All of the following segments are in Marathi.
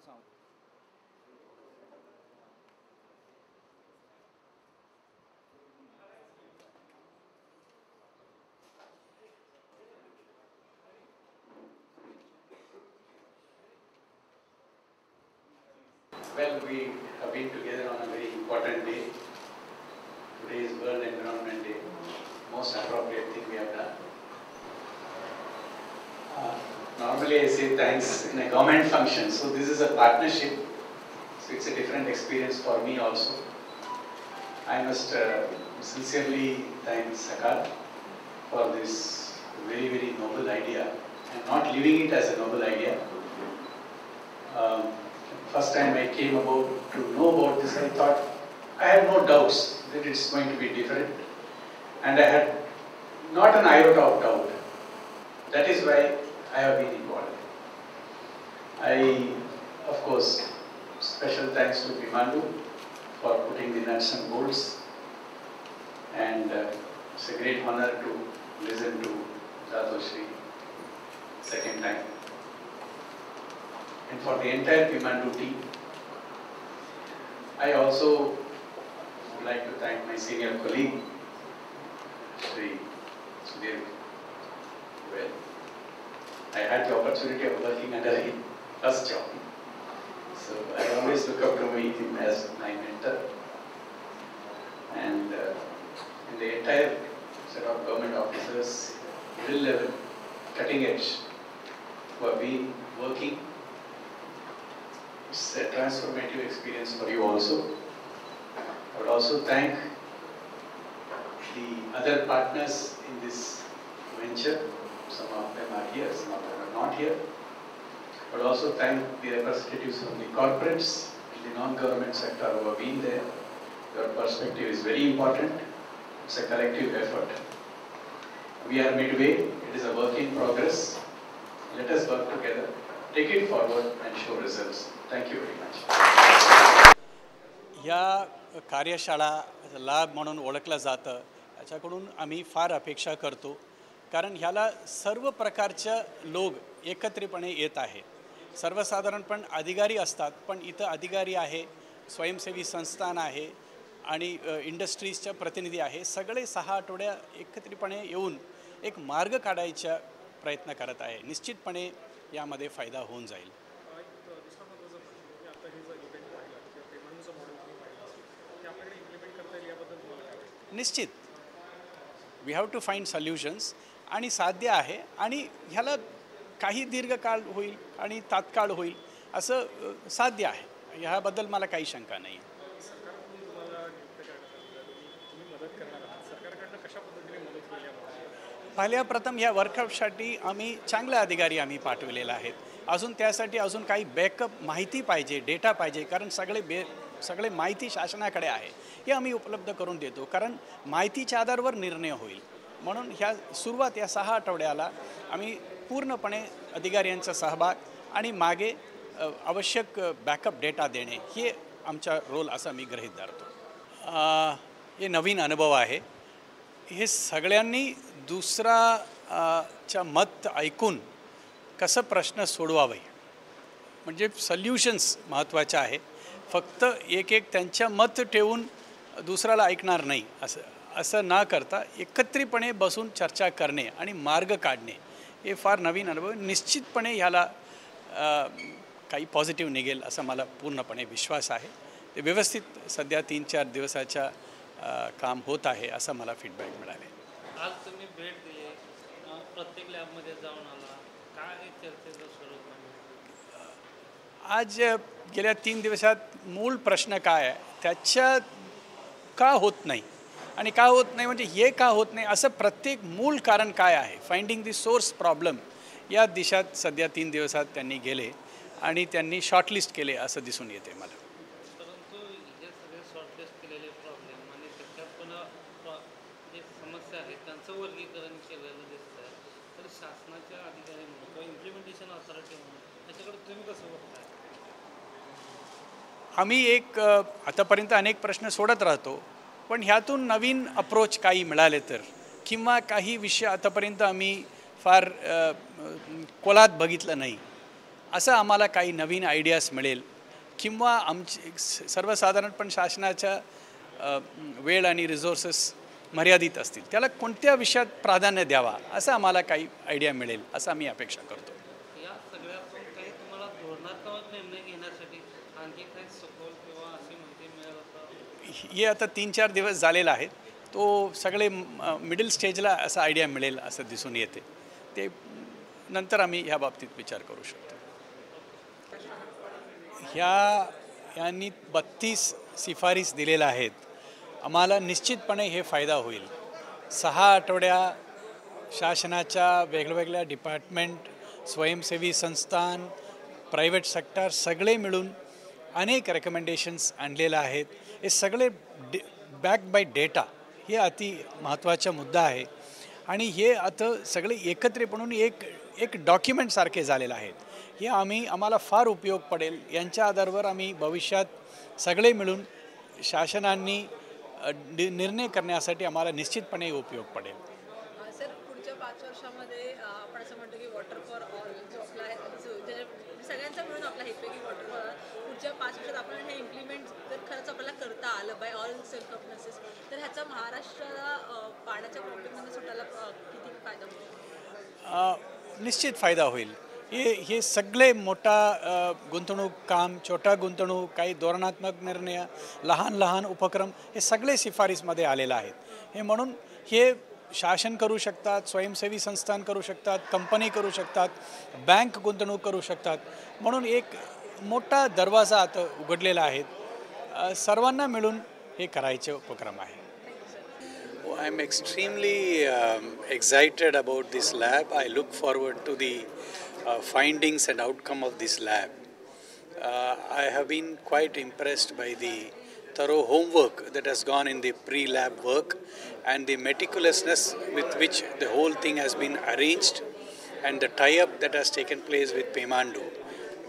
सांग. Well, we have been together on a very important day. Today is World Environment Day. Most appropriate thing we have done. Normally I say thanks in a government function, so this is a partnership. So it's a different experience for me also. I must sincerely thank Sakar for this very, very noble idea and not leaving it as a noble idea. First time I came about to know about this, I thought, I had no doubts that it's going to be different, and I had not an iota of doubt. That is why I have been involved. Of course, special thanks to Bhimandu for putting the nuts and bolts, and it's a great honor to listen to Jatoshri second time. And for the entire Bhimandu team, I also would like to thank my senior colleague, Shri Sudhir. Well, I had the opportunity of working under him, first job. So I always look up to him as my mentor. And in the entire set of government officers, middle level, cutting edge, who have been working. It's a transformative experience for you also. I would also thank the other partners in this venture. Some of them are here, some of them are not here. I would also thank the representatives from the corporates and the non-government sector who have been there. Your perspective is very important. It's a collective effort. We are midway. It is a work in progress. Let us work together. Take it forward and show results. Thank you very much. या कार्यशाळा लाभ म्हणून ओळखला जातं याच्याकडून आम्ही फार अपेक्षा करतो, कारण ह्याला सर्व प्रकारचे लोक एकत्रितपणे येत आहेत. सर्वसाधारणपण अधिकारी असतात, पण इथं अधिकारी आहे, स्वयंसेवी संस्थान आहे आणि इंडस्ट्रीजचे प्रतिनिधी आहे. सगळे 6 आठवड्या एकत्रितपणे येऊन एक मार्ग काढायचा प्रयत्न करत आहे. निश्चितपणे यामध्ये फायदा होऊन जाईल. निश्चित we have to find solutions आणि साध्य आहे आणि ह्याला काही दीर्घकाळ होईल आणि तात्काळ होईल असं साध्य आहे. ह्याबद्दल मला काही शंका नाही. पहिल्या प्रथम ह्या वर्कशॉपसाठी आम्ही चांगले अधिकारी आम्ही पाठवलेले आहेत. अजून त्यासाठी अजून काही बॅकअप माहिती पाहिजे, डेटा पाहिजे, कारण सगळे माहिती शासनाकडे आहे. हे आम्ही उपलब्ध करून देतो, कारण माहितीच्या आधारावर निर्णय होईल. म्हणून ह्या सुरुवात या 6 आठवड्याला आम्ही पूर्णपणे अधिकाऱ्यांचा सहभाग आणि मागे आवश्यक बॅकअप डेटा देणे हे आमचा रोल असं मी गृहीत धरतो. हे नवीन अनुभव आहे. हे सगळ्यांनी दुसराच्या मत ऐकून कसं प्रश्न सोडवावे म्हणजे सॉल्युशन्स महत्त्वाचे आहे. फक्त एक त्यांच्या मत ठेवून दुसऱ्याला ऐकणार नाही असं न करता एकत्रितपणे बसून चर्चा करणे आणि मार्ग काढणे हे फार नवीन अनुभव. निश्चितपणे ह्याला काही पॉझिटिव्ह निघेल असं मला पूर्णपणे विश्वास आहे. ते व्यवस्थित सध्या 3-4 दिवसाचा काम होत आहे असं मला फीडबॅक मिळाले. आज तुम्ही भेट दिली, प्रत्येक लॅबमध्ये जाऊन आला, काय चर्चेचं स्वरूप आहे? आज गेल्या 3 दिवसात मूळ प्रश्न काय आहे, त्याच्या का होत नाही आणि का होत नाही म्हणजे हे का होत नाही असं प्रत्येक मूळ कारण काय आहे, फाइंडिंग दी सोर्स प्रॉब्लेम या दिशेत सध्या 3 दिवसात त्यांनी गेले आणि त्यांनी शॉर्टलिस्ट केले असं दिसून येते मला. परंतु हे सगळे शॉर्टलिस्ट केलेले प्रॉब्लेम आणि त्याच्यात पुन्हा जे समस्या आहेत त्यांचं वर्गीकरण केलेलं दिसतं. तर शासनाच्या अधिकारी म्हणून किंवा इम्प्लिमेंटेशन अथॉरिटी म्हणून त्याच्याकडे तुम्ही कसं बघताय? आम्ही आतापर्यंत अनेक प्रश्न सोडत राहतो, पण ह्यातून नवीन अप्रोच काही मिळाले तर किंवा काही विषय आतापर्यंत आम्ही फार खोलात बघितलं नाही असं आम्हाला काही नवीन आयडियाज मिळेल किंवा आमची सर्वसाधारणपण शासनाच्या वेळ आणि रिसोर्सेस मर्यादित असतील, त्याला कोणत्या विषयात प्राधान्य द्यावा असं आम्हाला काही आयडिया मिळेल असं आम्ही अपेक्षा करतो. या सगळ्यातून काही तुम्हाला धोरणात्मक निर्णय घेण्यासाठी आणखी काही सखोल किंवा अशी माहिती मिळालं तर? हे आता 3-4 दिवस झालेला आहे. तो सगळे मिडल स्टेजला असा आयडिया मिळेल असं दिसून येते. ते नंतर आम्ही ह्या बाबतीत विचार करू शकतो. यांनी 32 शिफारस दिलेल्या आहेत. आम्हाला निश्चितपणे हे फायदा होईल. 6 आठवड्या शासनाच्या वेगवेगळ्या डिपार्टमेंट, स्वयंसेवी संस्थान, प्रायव्हेट सेक्टर सगळे मिळून अनेक रेकमेंडेशन्स आणलेले आहेत. हे सगळे बॅक बाय डेटा, हे अति महत्त्वाचा मुद्दा आहे. आणि हे आता सगळे एकत्रितपणे एक डॉक्युमेंटसारखे झालेले आहेत. हे आम्हाला फार उपयोग पडेल. यांच्या आधारावर आम्ही भविष्यात सगळे मिळून शासनाने निर्णय करण्यासाठी आम्हाला निश्चितपणे उपयोग पडेल. सर, पुढच्या 5 वर्षामध्ये आपण असं म्हणतो की वॉटर फॉर ऑल जो आपला सगळ्यांचा मिळून आपला हेतू की वॉटर फॉर ऑल, पुढच्या 5 वर्षात आपण हे इम्प्लिमेंट जर खरंच आपल्याला करता आलं बाय ऑल सर्कमस्टन्सेस, तर ह्याचा महाराष्ट्राला पाण्याच्या प्रॉब्लेममध्ये सुटायला किती फायदा होईल? निश्चित फायदा होईल. हे सगळे मोठा गुंतवणूक काम, छोटा गुंतवणूक, काही धोरणात्मक निर्णय, लहान लहान उपक्रम, हे सगळे शिफारसीमध्ये आलेले आहेत. हे म्हणून हे शासन करू शकतात, स्वयंसेवी संस्थान करू शकतात, कंपनी करू शकतात, बँक गुंतवणूक करू शकतात. म्हणून एक मोठा दरवाजा आता उघडलेला आहे. सर्वांना मिळून हे करायचे उपक्रम आहे. I am extremely excited about this lab. I look forward to the findings and outcome of this lab. I have been quite impressed by the thorough homework that has gone in the pre-lab work and the meticulousness with which the whole thing has been arranged, and the tie-up that has taken place with Pemandu,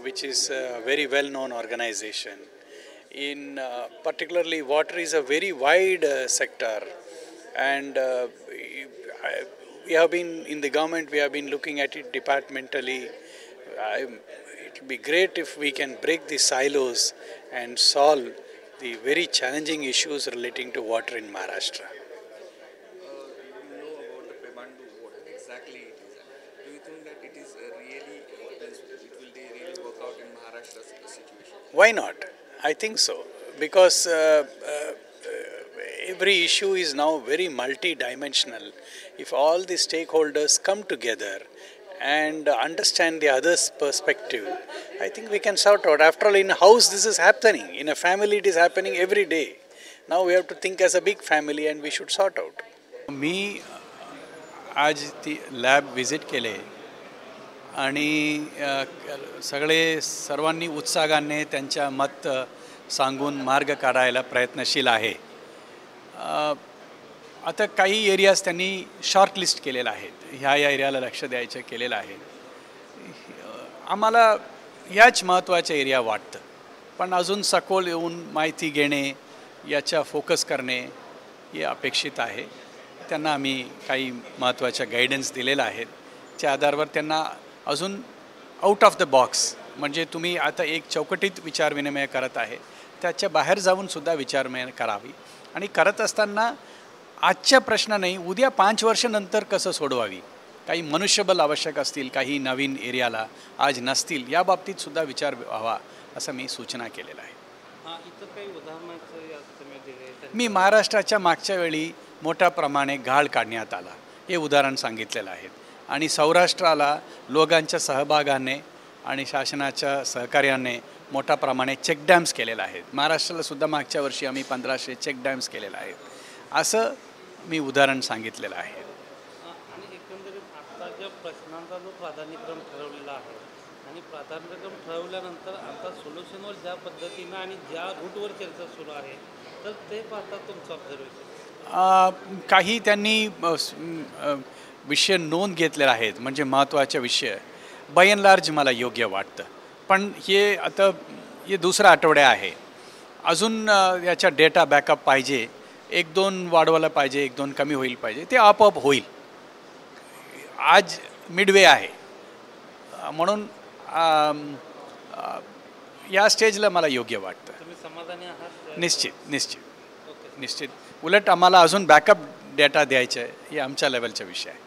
which is a very well-known organization. In particularly, water is a very wide sector, and we have been in the government, we have been looking at it departmentally. It will be great if we can break the silos and solve the very challenging issues relating to water in Maharashtra. You know about the Pemandu, what exactly it is. Do you think that it is really, it will really work out in Maharashtra's situation? Why not? I think so, because every issue is now very multi-dimensional. If all the stakeholders come together and understand the other's perspective, I think we can sort out. After all, in a house this is happening, in a family it is happening every day. Now we have to think as a big family and we should sort out. मी आज ती लॅब व्हिजिट केले आणि सर्वांनी उत्साहाने त्यांच्या मत सांगून मार्ग काढायला प्रयत्नशील आहे. आता काही एरियाज त्यांनी शॉर्ट लिस्ट केलेला आहेत. ह्या एरियाला लक्ष द्यायचं केलेलं आहे. आम्हाला याच महत्त्वाच्या एरिया वाटतं, पण अजून सखोल येऊन माहिती घेणे, याच्या फोकस करणे हे अपेक्षित आहे. त्यांना आम्ही काही महत्त्वाच्या गायडन्स दिलेल्या आहेत. त्या आधारावर त्यांना अजून आउट ऑफ द बॉक्स, म्हणजे तुम्ही आता एक चौकटीत विचारविनिमय करत आहे, त्याच्या बाहेर जाऊनसुद्धा विचारविनिमय करावी. आणि करत असताना आजच्या प्रश्न नाही, उद्या 5 वर्षानंतर कसं सोडवावी, काही मनुष्यबळ आवश्यक असतील, काही नवीन एरियाला आज नसतील, या बाबतीतसुद्धा विचार व्हावा असं मी सूचना केलेलं आहे. इतर काही उदाहरणाचं यात तुम्ही दिले? मी महाराष्ट्राच्या मागच्या वेळी मोठ्या प्रमाणे गाळ काढण्यात आला हे उदाहरण सांगितलेलं आहे. आणि सौराष्ट्राला लोकांच्या सहभागाने आणि शासनाच्या सहकार्याने मोठ्या प्रमाणे चेक डॅम्स केलेले आहेत. महाराष्ट्रालासुद्धा मागच्या वर्षी आम्ही 1500 चेक डॅम्स केलेले आहेत. असं मी उदाहरण सांगितलेलं आहे. आणि एकंदरीत आता ज्या प्रश्नांचा जो प्राधान्यक्रम ठरवलेला आहे आणि प्राधान्यक्रम ठरवल्यानंतर आता सोल्युशनवर ज्या पद्धतीनं आणि ज्या रूटवर चर्चा सुरू आहे, तर ते पाहता तुमचं ऑब्झर्वेशन? काही त्यांनी विषय नोंद घेतलेले आहेत, म्हणजे महत्त्वाचे विषय बाय अँड लार्ज मला योग्य वाटतं. पण हे आता हे दुसरा आठवडा आहे, अजून याचा डेटा बॅकअप पाहिजे. 1-2 वाढवायला पाहिजे, 1-2 कमी होईल पाहिजे, ते आपोआप होईल. आज मिडवे आहे, म्हणून या स्टेजला मला योग्य वाटतं. तुम्ही समाधानी आहात? निश्चित. उलट आम्हाला अजून बॅकअप डेटा द्यायचा आहे, हे आमच्या लेवलचा विषय आहे.